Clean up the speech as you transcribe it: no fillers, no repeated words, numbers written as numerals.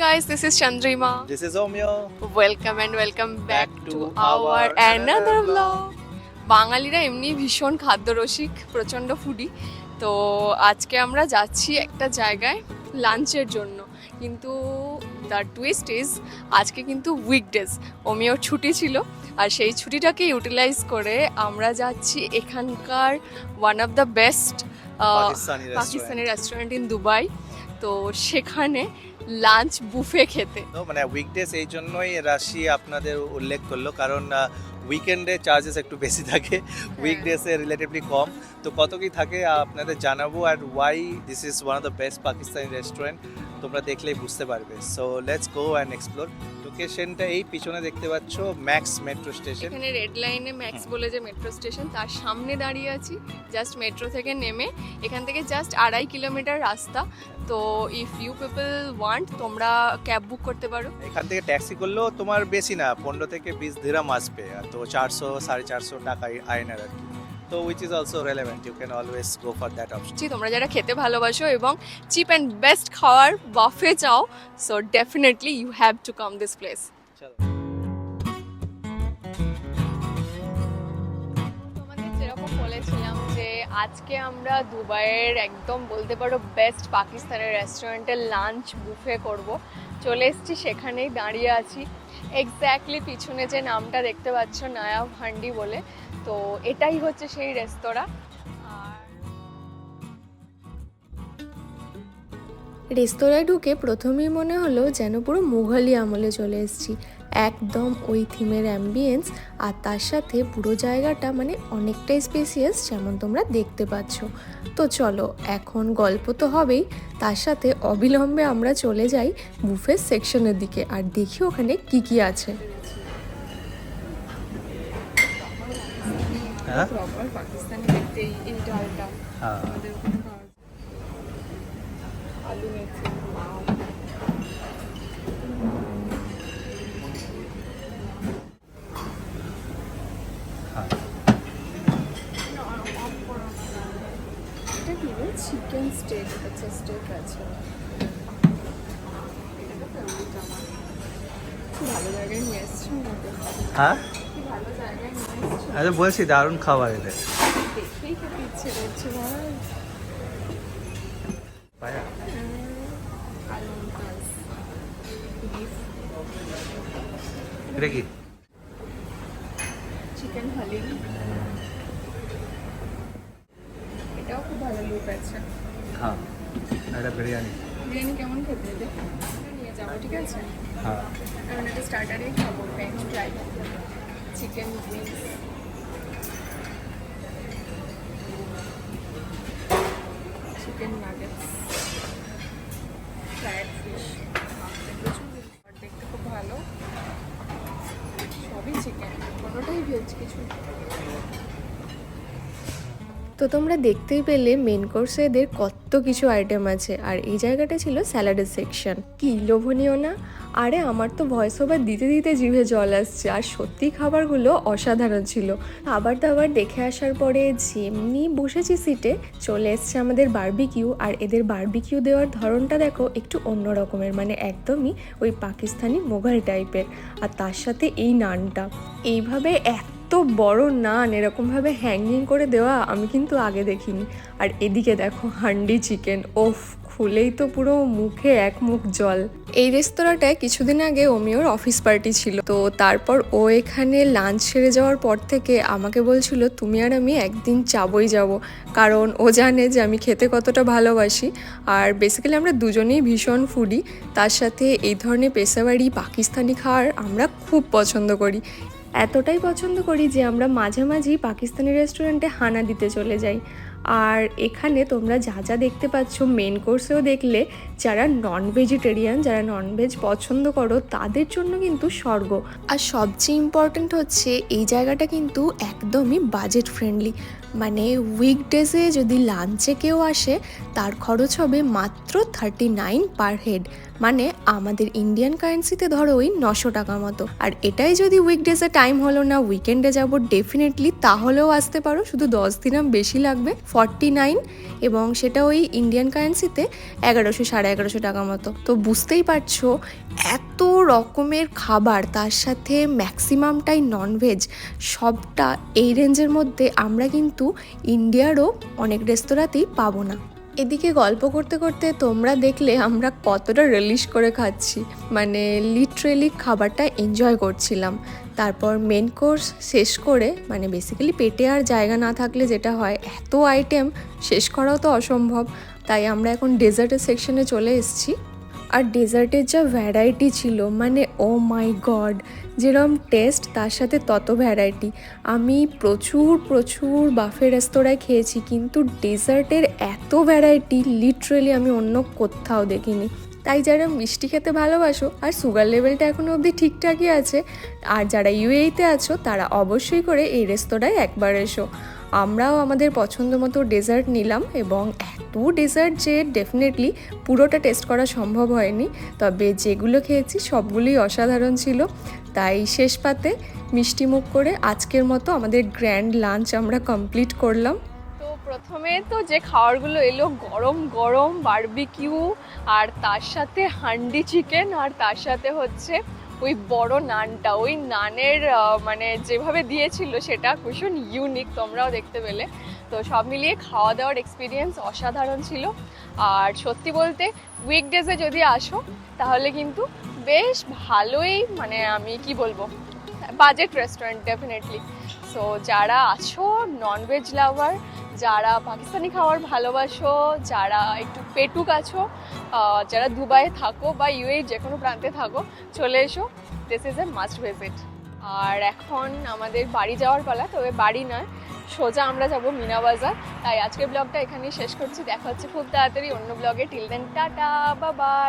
guys, this is Chandrima. This is Omyo. Welcome and welcome back to our another vlog. বাঙালিরা এমনি ভীষণ খাদ্যরসিক, প্রচণ্ড foodie. তো আজকে আমরা যাচ্ছি একটা জায়গায় লাঞ্চের জন্য, কিন্তু দ্য টুইস্ট ইজ আজকে কিন্তু উইকডেজ, ওমিওর ছুটি ছিল, আর সেই ছুটিটাকে ইউটিলাইজ করে আমরা যাচ্ছি এখানকার one of the best Pakistani restaurant in Dubai. তো সেখানে লাঞ্চ বুফে খেতে। তো মানে উইকডেজ এই জন্যই রাশি আপনাদের উল্লেখ করলো, কারণ উইকেন্ডে চার্জেস একটু বেশি থাকে, উইকডেজে রিলেটিভলি কম। তো কত কি থাকে আপনাদের জানাবো, আর why this is one of the best Pakistani restaurant তোমরা দেখলেই বুঝতে পারবে। So let's go and explore. লোকেশনটা এই পিছনে দেখতে পাচ্ছ, ম্যাক্স মেট্রো স্টেশন। এখানে রেড লাইনে ম্যাক্স বলে যে মেট্রো স্টেশন, তার সামনে দাঁড়িয়ে আছি। জাস্ট মেট্রো থেকে নেমে এখান থেকে জাস্ট 2.5 কিলোমিটার রাস্তা। তো ইফ ইউ পিপল ওয়ান্ট, তোমরা ক্যাব বুক করতে পারো। এখান থেকে ট্যাক্সি করলেও তোমার বেশি না, 15 থেকে 20 দিরহাম আসবে, তো 400-450 টাকা আয়নার আর কি। তো which is also relevant, you can always go for that option. তোমরা যারা খেতে ভালোবাসো এবং চিপ অ্যান্ড বেস্ট খাওয়ার বাফে চাও, so definitely you have to come this place. তোমাদের যেরকম বলেছিলাম যে আজকে আমরা দুবাইয়ের একদম বলতে পারো বেস্ট পাকিস্তানের রেস্টুরেন্টের লাঞ্চ বুফে করব। চলে এসেছি, সেখানেই দাঁড়িয়ে আছি। এক্স্যাক্টলি পিছনে যে নামটা দেখতে পাচ্ছ, নায়াব হান্ডি বলে, তো এটাই হচ্ছে সেই রেস্তোরাঁ। রেস্তোরাঁয় ঢুকে প্রথমেই মনে হলো যেন পুরো মুঘলি আমলে চলে এসেছি। একদম ওই থিমের অ্যাম্বিয়েন্স, আর তার সাথে পুরো জায়গাটা মানে অনেকটাই স্পেসিয়াস, যেমন তোমরা দেখতে পাচ্ছ। তো চলো, এখন গল্প তো হবেই, তার সাথে অবিলম্বে আমরা চলে যাই বুফের সেকশনের দিকে আর দেখি ওখানে কি কি আছে। পাকিস্তানি দেখতে এই ডালটা আমাদের ওখানে পাওয়া যায়। আলু মেথি, এটা কি চিকেন স্টেক, আচ্ছা স্টেক আছে। ভালো জায়গায় নিয়ে এসছি, হ্যাঁ ভালো জায়গায় নিয়ে এসছি, আরে বলছি দারুণ খাবার এটা। দেখেই খেতে ইচ্ছে করছে ভাই। পায়া আলু মাছ, বিফ, এটা কি? চিকেন হালিম, এটাও খুব ভালো লুক আছে। হ্যাঁ, এটা বিরিয়ানি। বিরিয়ানি কেমন খেতে এটা নিয়ে যাবো, ঠিক আছে? হ্যাঁ, কারণ এটা স্টার্টারেই খাবো, French fry, chicken wings, chicken nuggets, fried fish, দেখতে খুব ভালো। সবই চিকেন, কোনোটাই ভেজ কিছু। তো তোমরা দেখতেই পেলে মেন কোর্সে এদের কত কিছু আইটেম আছে, আর এই জায়গাটা ছিল স্যালাডের সেকশন। কি লোভনীয় না? আরে আমার তো ভয়েস ওভার দিতে দিতে জিভে জল আসছে, আর সত্যি খাবারগুলো অসাধারণ ছিল। খাবার দাবার দেখে আসার পরে যেমনি বসেছি সিটে, চলে এসছে আমাদের বারবিকিউ। আর এদের বারবিকিউ দেওয়ার ধরনটা দেখো একটু অন্য রকমের, মানে একদমই ওই পাকিস্তানি মোগল টাইপের। আর তার সাথে এই নানটা, এইভাবে এত বড় নান এরকমভাবে হ্যাঙ্গিং করে দেওয়া আমি কিন্তু আগে দেখিনি। আর এদিকে দেখো হান্ডি চিকেন, ওফ, খুলেই তো পুরো মুখে এক মুখ জল। এই রেস্তোরাঁটায় কিছুদিন আগে ওমিওর অফিস পার্টি ছিল, তো তারপর ও এখানে লাঞ্চ সেরে যাওয়ার পর থেকে আমাকে বলছিল তুমি আর আমি একদিন যাবই যাব, কারণ ও জানে যে আমি খেতে কতটা ভালোবাসি। আর বেসিক্যালি আমরা দুজনেই ভীষণ ফুডি, তার সাথে এই ধরনের পেশাবাড়ি পাকিস্তানি খাবার আমরা খুব পছন্দ করি। এতটাই পছন্দ করি যে আমরা মাঝে মাঝেই পাকিস্তানি রেস্টুরেন্টে হানা দিতে চলে যাই। আর এখানে তোমরা যা যা দেখতে পাচ্ছ মেন কোর্সেও দেখলে, যারা নন ভেজিটেরিয়ান, যারা ননভেজ পছন্দ করো তাদের জন্য কিন্তু স্বর্গ। আর সবচেয়ে ইম্পর্ট্যান্ট হচ্ছে এই জায়গাটা কিন্তু একদমই বাজেট ফ্রেন্ডলি, মানে উইকডেজে যদি লাঞ্চে কেউ আসে তার খরচ হবে মাত্র 39 পার হেড, মানে আমাদের ইন্ডিয়ান কারেন্সিতে ধরো ওই 900 টাকা মতো। আর এটাই যদি উইকডেজে টাইম হলো না, উইকেন্ডে যাব ডেফিনেটলি, তাহলেও আসতে পারো, শুধু 10 দিরহাম বেশি লাগবে। 49 এবং সেটা ওই ইন্ডিয়ান কারেন্সিতে 1100-1150 টাকা মতো। তো বুঝতেই পারছো এত রকমের খাবার, তার সাথে ম্যাক্সিমামটাই ননভেজ, সবটা এই রেঞ্জের মধ্যে আমরা কিন্তু ইন্ডিয়ারও অনেক রেস্তোরাঁতেই পাবো না। এদিকে গল্প করতে করতে তোমরা দেখলে আমরা কতটা রিলিশ করে খাচ্ছি, মানে লিটারেলি খাবারটা এনজয় করছিলাম। তারপর মেন কোর্স শেষ করে, মানে বেসিক্যালি পেটে আর জায়গা না থাকলে যেটা হয়, এত আইটেম শেষ করাও তো অসম্ভব, তাই আমরা এখন ডেজার্টের সেকশনে চলে এসেছি। আর ডেজার্টের যা ভ্যারাইটি ছিল, মানে ও মাই গড, যেরকম টেস্ট তার সাথে তত ভ্যারাইটি। আমি প্রচুর বাফে রেস্তোরাঁয় খেয়েছি, কিন্তু ডেজার্টের এত ভ্যারাইটি লিটারেলি আমি অন্য কোথাও দেখিনি। তাই যারা মিষ্টি খেতে ভালোবাসো আর সুগার লেভেলটা এখনও অবধি ঠিকঠাকই আছে, আর যারা ইউএইতে আছো তারা অবশ্যই করে এই রেস্তোরাঁয় একবার এসো। আমরাও আমাদের পছন্দ মতো ডেজার্ট নিলাম, এবং এত ডেজার্ট যে ডেফিনেটলি পুরোটা টেস্ট করা সম্ভব হয়নি, তবে যেগুলো খেয়েছি সবগুলোই অসাধারণ ছিল। তাই শেষ পাতে মিষ্টি মুখ করে আজকের মতো আমাদের গ্র্যান্ড লাঞ্চ আমরা কমপ্লিট করলাম। তো প্রথমে তো যে খাবারগুলো এলো, গরম গরম বারবিকিউ, আর তার সাথে হান্ডি চিকেন, আর তার সাথে হচ্ছে ওই বড় নানটা। ওই নানের মানে যেভাবে দিয়েছিল সেটা ভীষণ ইউনিক, তোমরাও দেখতে পেলে। তো সব মিলিয়ে খাওয়া দাওয়ার এক্সপিরিয়েন্স অসাধারণ ছিল। আর সত্যি বলতে উইকডেজে যদি আসো তাহলে কিন্তু বেশ ভালোই, মানে আমি কি বলবো, বাজেট রেস্টুরেন্ট ডেফিনেটলি। সো যারা আছো ননভেজ লাভার, যারা পাকিস্তানি খাবার ভালোবাসো, যারা একটু পেটুক আছো, যারা দুবাইয়ে থাকো বা ইউএই যে কোনো প্রান্তে থাকো, চলে এসো, this is a must visit. আর এখন আমাদের বাড়ি যাওয়ার পালা, তবে বাড়ি নয়, সোজা আমরা যাব মিনা বাজার। তাই আজকের ব্লগটা এখানেই শেষ করছি, দেখা হচ্ছে খুব তাড়াতাড়ি অন্য ব্লগে। Till then tata, bye by.